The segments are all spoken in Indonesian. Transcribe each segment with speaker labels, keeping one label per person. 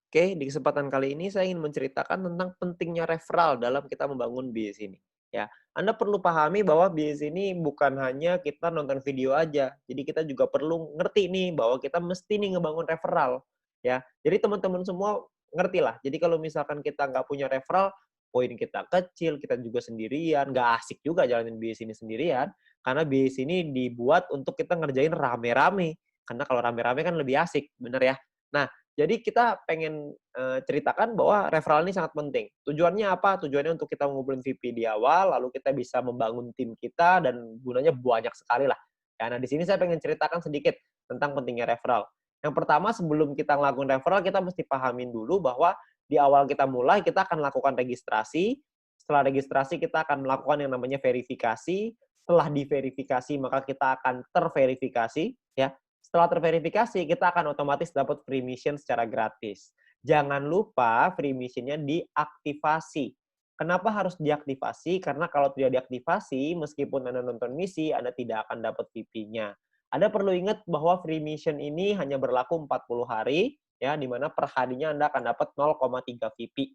Speaker 1: Oke, di kesempatan kali ini saya ingin menceritakan tentang pentingnya referral dalam kita membangun bisnis ini. Ya, Anda perlu pahami bahwa bisnis ini bukan hanya kita nonton video aja. Jadi kita juga perlu ngerti nih bahwa kita mesti nih ngebangun referral. Ya, jadi teman-teman semua ngerti lah. Jadi kalau misalkan kita nggak punya referral, poin kita kecil, kita juga sendirian, nggak asik juga jalanin bisnis ini sendirian. Karena bisnis ini dibuat untuk kita ngerjain rame-rame. Karena kalau rame-rame kan lebih asik, bener ya? Nah, jadi kita pengen, ceritakan bahwa referral ini sangat penting. Tujuannya apa? Tujuannya untuk kita ngumpulin VP di awal, lalu kita bisa membangun tim kita dan gunanya banyak sekali lah. Ya, nah di sini saya pengen ceritakan sedikit tentang pentingnya referral. Yang pertama sebelum kita ngelakuin referral, kita mesti pahamin dulu bahwa di awal kita mulai, kita akan lakukan registrasi. Setelah registrasi, kita akan melakukan yang namanya verifikasi. Setelah diverifikasi, maka kita akan terverifikasi, ya. Setelah terverifikasi, kita akan otomatis dapat free mission secara gratis. Jangan lupa free mission-nya diaktifasi. Kenapa harus diaktifasi? Karena kalau tidak diaktifasi, meskipun Anda nonton misi, Anda tidak akan dapat VP-nya. Anda perlu ingat bahwa free mission ini hanya berlaku 40 hari, ya, di mana per harinya Anda akan dapat 0,3 VP.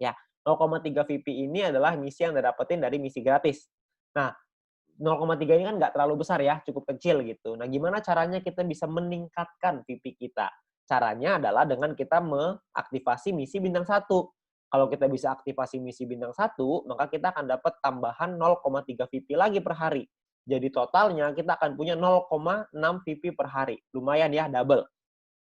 Speaker 1: Ya, 0,3 VP ini adalah misi yang Anda dapetin dari misi gratis. Nah, 0,3 ini kan nggak terlalu besar ya, cukup kecil gitu. Nah, gimana caranya kita bisa meningkatkan VP kita? Caranya adalah dengan kita mengaktifasi misi bintang 1. Kalau kita bisa aktifasi misi bintang 1, maka kita akan dapat tambahan 0,3 VP lagi per hari. Jadi totalnya kita akan punya 0,6 VP per hari. Lumayan ya, double.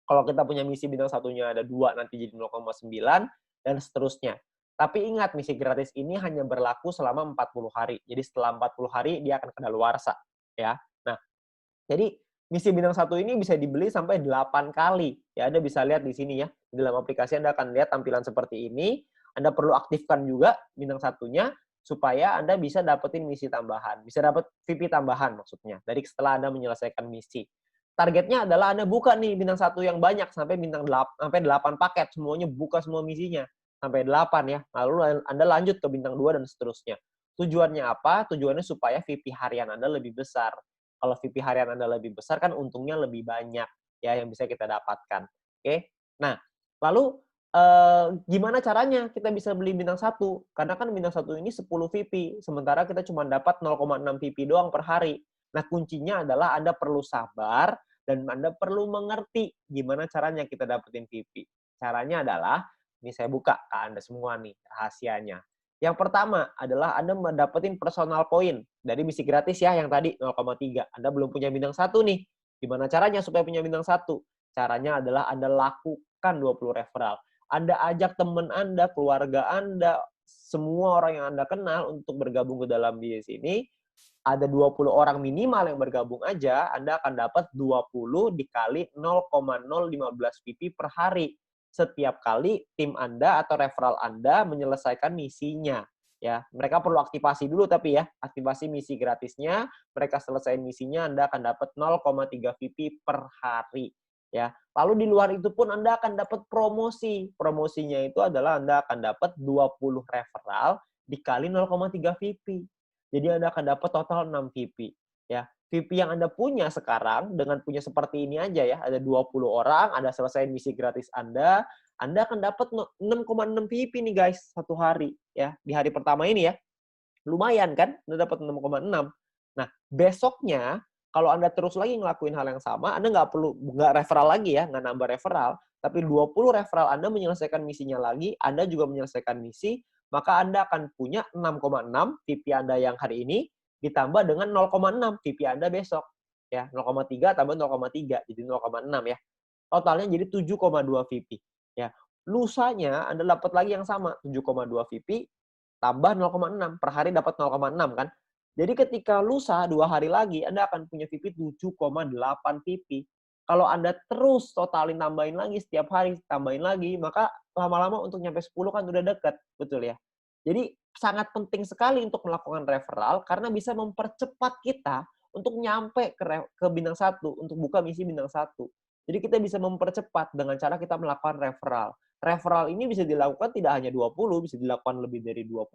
Speaker 1: Kalau kita punya misi bintang satunya ada 2, nanti jadi 0,9, dan seterusnya. Tapi ingat, misi gratis ini hanya berlaku selama 40 hari. Jadi setelah 40 hari, dia akan kadaluarsa. Ya. Nah, jadi misi bintang satu ini bisa dibeli sampai 8 kali. Ya, Anda bisa lihat di sini ya. Di dalam aplikasi Anda akan lihat tampilan seperti ini. Anda perlu aktifkan juga bintang satunya, supaya Anda bisa dapetin misi tambahan. Bisa dapat VP tambahan maksudnya, dari setelah Anda menyelesaikan misi. Targetnya adalah Anda buka nih bintang satu yang banyak sampai sampai 8 paket, semuanya buka semua misinya sampai 8 ya. Lalu Anda lanjut ke bintang 2 dan seterusnya. Tujuannya apa? Tujuannya supaya VP harian Anda lebih besar. Kalau VP harian Anda lebih besar kan untungnya lebih banyak ya yang bisa kita dapatkan. Oke. Nah, lalu gimana caranya kita bisa beli bintang satu? Karena kan bintang satu ini 10 VP, sementara kita cuma dapat 0,6 VP doang per hari. Nah, kuncinya adalah Anda perlu sabar dan Anda perlu mengerti gimana caranya kita dapetin VP. Caranya adalah, ini saya buka ke Anda semua nih rahasianya. Yang pertama adalah Anda mendapatkan personal point dari misi gratis ya yang tadi 0,3. Anda belum punya bintang satu nih. Gimana caranya supaya punya bintang satu? Caranya adalah Anda lakukan 20 referral. Anda ajak teman Anda, keluarga Anda, semua orang yang Anda kenal untuk bergabung ke dalam bisnis ini. Ada 20 orang minimal yang bergabung aja, Anda akan dapat 20 dikali 0,015 PP per hari. Setiap kali tim Anda atau referral Anda menyelesaikan misinya. Ya, mereka perlu aktivasi dulu tapi ya, aktivasi misi gratisnya, mereka selesai misinya, Anda akan dapat 0,3 VP per hari. Ya, lalu di luar itu pun Anda akan dapat promosi. Promosinya itu adalah Anda akan dapat 20 referral dikali 0,3 VP. Jadi Anda akan dapat total 6 VP. Ya, VP yang Anda punya sekarang dengan punya seperti ini aja ya, ada 20 orang, Anda selesai misi gratis Anda akan dapat 6,6 VP nih guys, satu hari ya. Di hari pertama ini ya. Lumayan kan? Anda dapat 6,6. Nah, besoknya kalau Anda terus lagi ngelakuin hal yang sama, Anda nggak referral lagi ya, nggak nambah referral, tapi 20 referral Anda menyelesaikan misinya lagi, Anda juga menyelesaikan misi, maka Anda akan punya 6,6 VP Anda yang hari ini ditambah dengan 0,6 VP Anda besok. Ya, 0,3 tambah 0,3 jadi 0,6 ya. Totalnya jadi 7,2 VP. Ya. Lusanya Anda dapat lagi yang sama, 7,2 VP tambah 0,6 per hari dapat 0,6 kan. Jadi ketika lusa 2 hari lagi Anda akan punya VP 7,8 VP. Kalau Anda terus totalin tambahin lagi setiap hari, tambahin lagi, maka lama-lama untuk nyampe 10 kan udah dekat, betul ya. Jadi sangat penting sekali untuk melakukan referral karena bisa mempercepat kita untuk nyampe ke bintang 1, untuk buka misi bintang 1. Jadi kita bisa mempercepat dengan cara kita melakukan referral. Referral ini bisa dilakukan tidak hanya 20, bisa dilakukan lebih dari 20.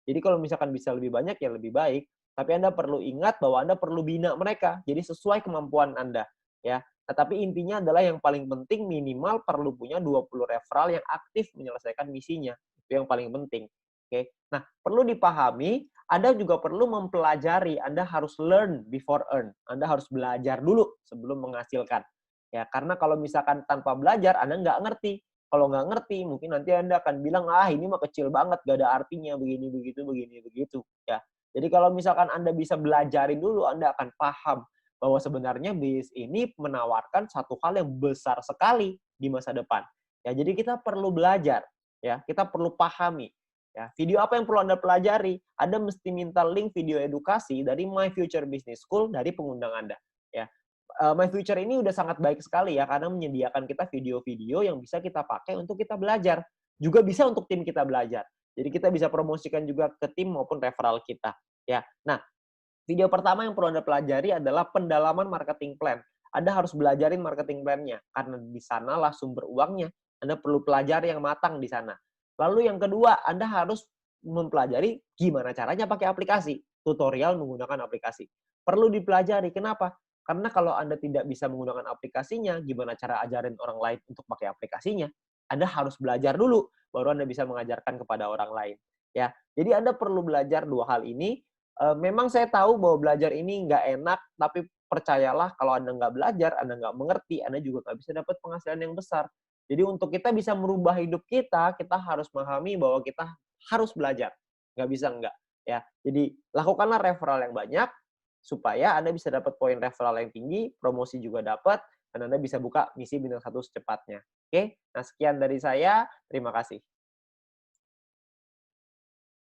Speaker 1: Jadi kalau misalkan bisa lebih banyak ya lebih baik. Tapi Anda perlu ingat bahwa Anda perlu bina mereka. Jadi sesuai kemampuan Anda. Ya. Nah, tapi intinya adalah yang paling penting minimal perlu punya 20 referral yang aktif menyelesaikan misinya. Itu yang paling penting. Oke. Nah, perlu dipahami, Anda juga perlu mempelajari. Anda harus learn before earn. Anda harus belajar dulu sebelum menghasilkan. Ya, karena kalau misalkan tanpa belajar, Anda nggak ngerti. Kalau nggak ngerti, mungkin nanti Anda akan bilang, ah ini mah kecil banget, gak ada artinya, begini, begitu, begini, begitu. Ya. Jadi kalau misalkan Anda bisa belajarin dulu, Anda akan paham bahwa sebenarnya bisnis ini menawarkan satu hal yang besar sekali di masa depan. Ya, jadi kita perlu belajar, ya, kita perlu pahami. Ya, video apa yang perlu Anda pelajari? Anda mesti minta link video edukasi dari My Future Business School dari pengundang Anda. Ya, My Future ini udah sangat baik sekali ya karena menyediakan kita video-video yang bisa kita pakai untuk kita belajar. Juga bisa untuk tim kita belajar. Jadi kita bisa promosikan juga ke tim maupun referral kita. Ya, nah video pertama yang perlu Anda pelajari adalah pendalaman marketing plan. Anda harus belajarin marketing plan-nya, karena di sanalah sumber uangnya. Anda perlu pelajari yang matang di sana. Lalu yang kedua, Anda harus mempelajari gimana caranya pakai aplikasi. Tutorial menggunakan aplikasi. Perlu dipelajari. Kenapa? Karena kalau Anda tidak bisa menggunakan aplikasinya, gimana cara ajarin orang lain untuk pakai aplikasinya? Anda harus belajar dulu, baru Anda bisa mengajarkan kepada orang lain. Ya, jadi Anda perlu belajar dua hal ini. Memang saya tahu bahwa belajar ini nggak enak, tapi percayalah kalau Anda nggak belajar, Anda nggak mengerti, Anda juga nggak bisa dapat penghasilan yang besar. Jadi untuk kita bisa merubah hidup kita harus memahami bahwa kita harus belajar. Nggak bisa nggak. Ya. Jadi lakukanlah referral yang banyak, supaya Anda bisa dapat poin referral yang tinggi, promosi juga dapat, dan Anda bisa buka misi bintang 1 secepatnya. Oke, nah sekian dari saya, terima kasih.